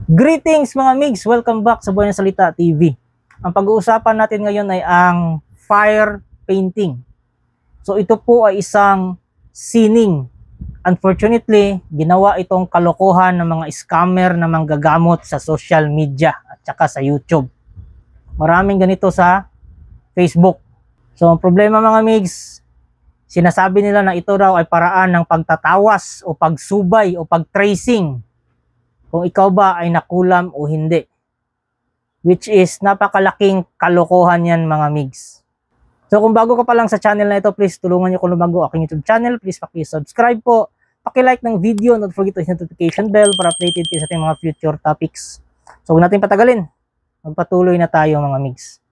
Greetings mga migs! Welcome back sa Buhay ng Salita TV. Ang pag-uusapan natin ngayon ay ang fire painting. So ito po ay isang sining. Unfortunately, ginawa itong kalokohan ng mga scammer na manggagamot sa social media at saka sa YouTube. Maraming ganito sa Facebook. So ang problema mga migs, sinasabi nila na ito daw ay paraan ng pagtatawas o pagsubay o pag-tracing kung ikaw ba ay nakulam o hindi. Which is napakalaking kalokohan yan mga migs. So kung bago ka pa lang sa channel na ito, please tulungan nyo kung lumago aking YouTube channel. Please paki-subscribe po. Paki-like ng video. Don't forget to hit the notification bell para updated kayo sa ating mga future topics. So huwag natin patagalin. Magpatuloy na tayo mga migs.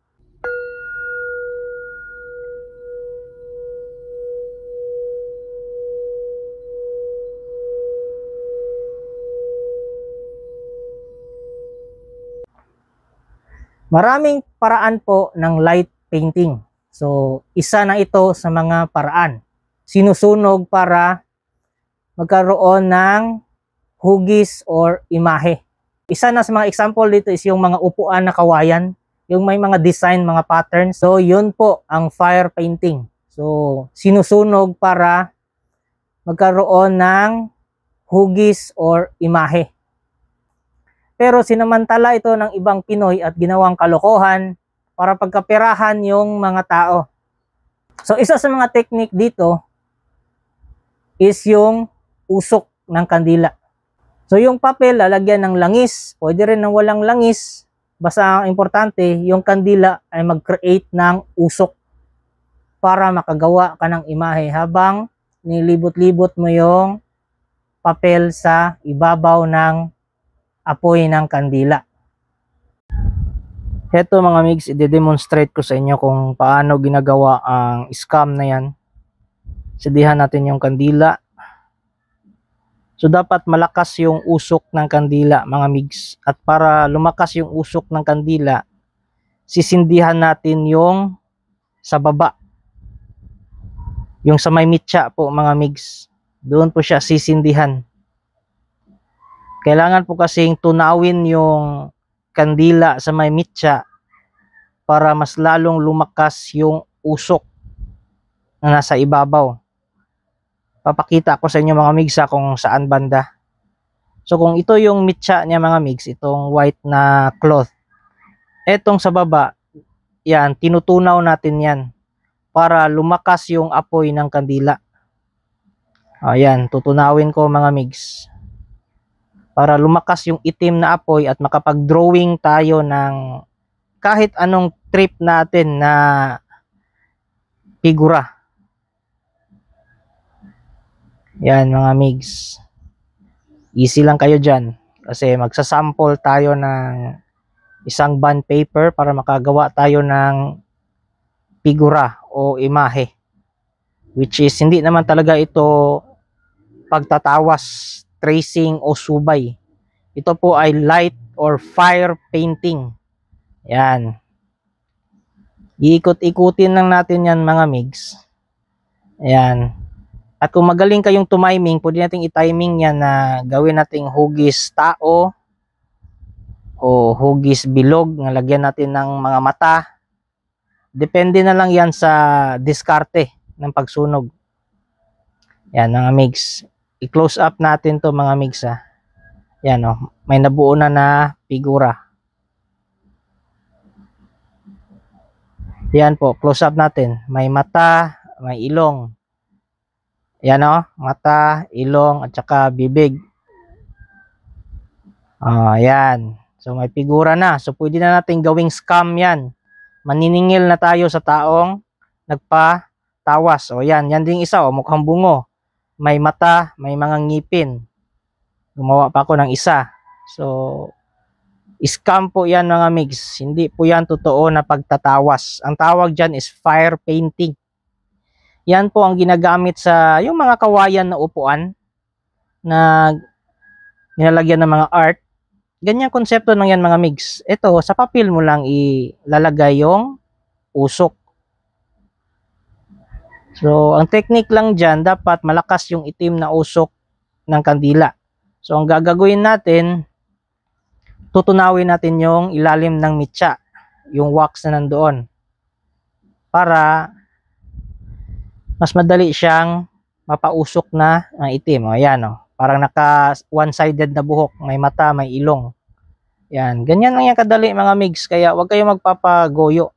Maraming paraan po ng light painting. So, isa na ito sa mga paraan. Sinusunog para magkaroon ng hugis or imahe. Isa na sa mga example dito is yung mga upuan na kawayan, yung may mga design, mga patterns. So, yun po ang fire painting. So, sinusunog para magkaroon ng hugis or imahe. Pero sinamantala ito ng ibang Pinoy at ginawang kalokohan para pagkaperahan yung mga tao. So isa sa mga technique dito is yung usok ng kandila. So yung papel lalagyan ng langis, pwede rin ng walang langis. Basta ang importante, yung kandila ay mag-create ng usok para makagawa ka ng imahe habang nilibot-libot mo yung papel sa ibabaw ng apoy ng kandila. Heto mga migs, i-demonstrate ko sa inyo kung paano ginagawa ang scam na yan. Sidihan natin yung kandila. So dapat malakas yung usok ng kandila mga migs. At para lumakas yung usok ng kandila, sisindihan natin yung sa baba. Yung sa may mitya po mga migs. Doon po siya sisindihan. Kailangan po kasing tunawin yung kandila sa may mitya para mas lalong lumakas yung usok na nasa ibabaw. Papakita ko sa inyo mga migs kung saan banda. So kung ito yung mitya niya mga migs, itong white na cloth. Etong sa baba, yan, tinutunaw natin yan para lumakas yung apoy ng kandila. Ayan, tutunawin ko mga migs. Para lumakas yung itim na apoy at makapag-drawing tayo ng kahit anong trip natin na figura. Yan mga migs. Easy lang kayo dyan. Kasi magsasample tayo ng isang bond paper para makagawa tayo ng figura o imahe. Which is hindi naman talaga ito pagtatawas, tracing o subay. Ito po ay light or fire painting. Yan. Iikot-ikutin lang natin yan mga migs. Yan. At kung magaling kayong tumiming, pwede nating i-timing yan na gawin nating hugis tao o hugis bilog na lagyan natin ng mga mata. Depende na lang yan sa diskarte ng pagsunog. Yan mga migs. I-close up natin to mga migs ha. Yan o, may nabuo na figura. Yan po, close up natin. May mata, may ilong. Yan o, mata, ilong, at saka bibig. Yan. So may figura na. So pwede na natin gawing scam yan. Maniningil na tayo sa taong nagpatawas. O yan, yan ding isa o, mukhang bungo. May mata, may mga ngipin. Gumawa pa ako ng isa. So, scam po yan mga migs. Hindi po yan totoo na pagtatawas. Ang tawag dyan is fire painting. Yan po ang ginagamit sa yung mga kawayan na upuan na nilalagyan ng mga art. Ganyan konsepto lang yan mga migs. Ito, sa papel mo lang ilalagay yung usok. So, ang technique lang dyan, dapat malakas yung itim na usok ng kandila. So, ang gagawin natin, tutunawin natin yung ilalim ng mitya, yung wax na nandoon, para mas madali siyang mapausok na ang itim. O, yan, o. Parang naka one-sided na buhok, may mata, may ilong. Yan, ganyan lang yan kadali mga migs, kaya huwag kayong magpapagoyo.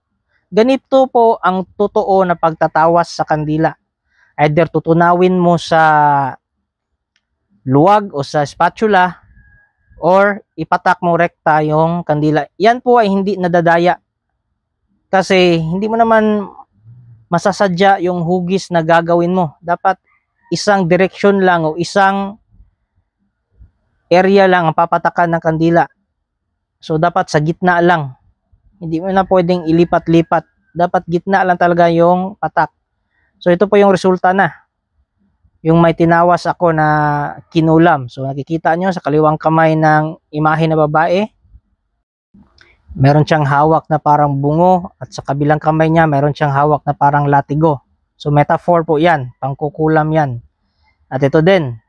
Ganito po ang totoo na pagtatawas sa kandila. Either tutunawin mo sa luwag o sa spatula, or ipatak mo rekta yung kandila. Yan po ay hindi nadadaya. Kasi hindi mo naman masasadya yung hugis na gagawin mo. Dapat isang direksyon lang o isang area lang ang papatakan ng kandila. So dapat sa gitna lang. Hindi mo na pwedeng ilipat-lipat. Dapat gitna lang talaga yung patak. So ito po yung resulta na. Yung may tinawas ako na kinulam. So nakikita nyo sa kaliwang kamay ng imahe na babae, meron siyang hawak na parang bungo, at sa kabilang kamay niya meron siyang hawak na parang latigo. So metaphor po yan, pangkukulam yan. At ito din.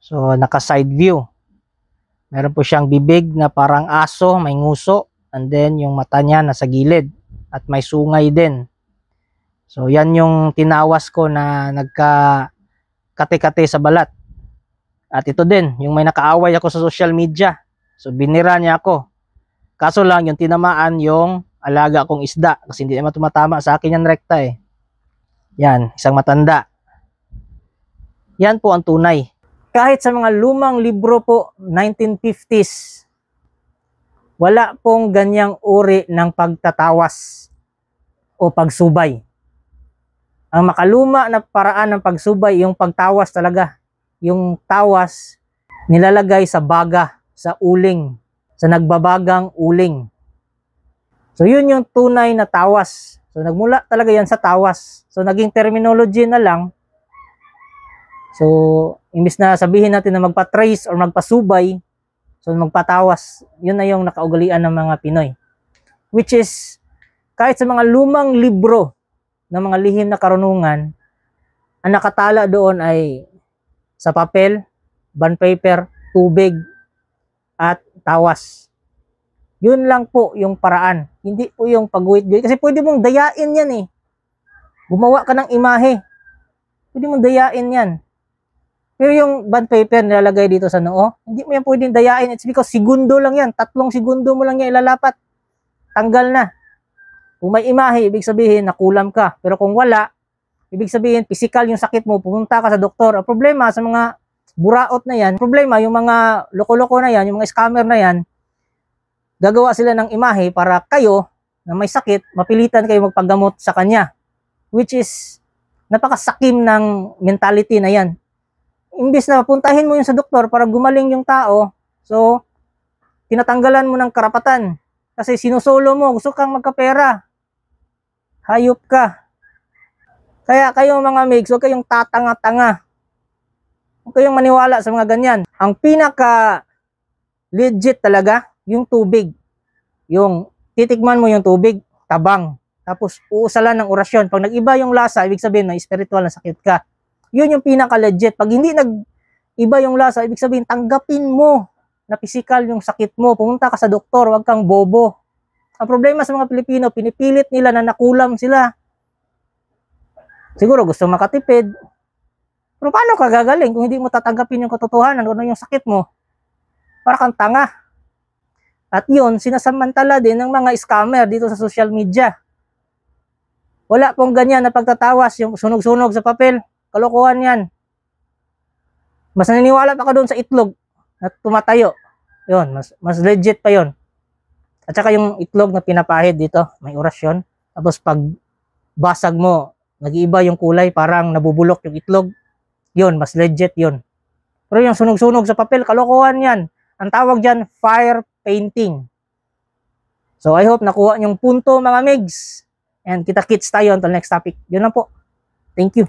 So naka side view. Meron po siyang bibig na parang aso, may nguso, and then yung mata niya nasa gilid at may sungay din. So yan yung tinawas ko na nagka-kate-kate sa balat. At ito din, yung may nakaaway ako sa social media. So binira niya ako. Kaso lang yung tinamaan yung alaga kong isda, kasi hindi naman tumatama sa akin yan rekta eh. Yan, isang matanda. Yan po ang tunay. Kahit sa mga lumang libro po, 1950s, wala pong ganyang uri ng pagtatawas o pagsubay. Ang makaluma na paraan ng pagsubay, yung pagtawas talaga. Yung tawas, nilalagay sa baga, sa uling, sa nagbabagang uling. So yun yung tunay na tawas. So nagmula talaga yan sa tawas. So naging terminology na lang. So imbis na sabihin natin na magpa-trace or magpasubay, so magpatawas, yun na yung nakaugalian ng mga Pinoy. Which is, kahit sa mga lumang libro ng mga lihim na karunungan, ang nakatala doon ay sa papel, bond paper, tubig, at tawas. Yun lang po yung paraan. Hindi po yung pagguhit-guhit. Kasi pwede mong dayain yan eh. Gumawa ka ng imahe. Pwede mong dayain yan. Pero yung bond paper nilalagay dito sa noo, hindi mo yan pwedeng dayain. It's because segundo lang yan. 3 segundo mo lang yan ilalapat. Tanggal na. Kung may imahe, ibig sabihin nakulam ka. Pero kung wala, ibig sabihin physical yung sakit mo, pumunta ka sa doktor. Ang problema sa mga buraot na yan, problema yung mga loko-loko na yan, yung mga scammer na yan, gagawa sila ng imahe para kayo na may sakit, mapilitan kayo magpagamot sa kanya. Which is, napakasakim ng mentality na yan. Imbis na puntahin mo yun sa doktor para gumaling yung tao, so, tinatanggalan mo ng karapatan. Kasi sinusolo mo, gusto kang magkapera. Hayop ka. Kaya kayong mga migs, huwag kayong tatanga-tanga. Huwag kayong maniwala sa mga ganyan. Ang pinaka legit talaga, yung tubig. Yung titikman mo yung tubig, tabang. Tapos uusalan ng orasyon. Pag nag-iba yung lasa, ibig sabihin na spiritual na sakit ka. Yun yung pinaka legit. Pag hindi nag-iba yung lasa, ibig sabihin tanggapin mo na physical yung sakit mo. Pumunta ka sa doktor, huwag kang bobo. Ang problema sa mga Pilipino, pinipilit nila na nakulam sila. Siguro gusto makatipid. Pero paano ka gagaling kung hindi mo tatanggapin yung katotohanan, ano yung sakit mo? Para kang tanga. At yun, sinasamantala din ng mga scammer dito sa social media. Wala pong ganyan na pagtatawas, yung sunog-sunog sa papel. Kalokohan yan. Mas naniniwala pa ka doon sa itlog na tumatayo. Yun, mas legit pa yun. At saka yung itlog na pinapahid dito, may orasyon. Tapos pag basag mo, nag-iiba yung kulay, parang nabubulok yung itlog. Yun, mas legit yun. Pero yung sunog-sunog sa papel, kalokohan yan. Ang tawag dyan, fire painting. So I hope nakuha yung punto mga migs. And kita-kits tayo until next topic. Yun lang po. Thank you.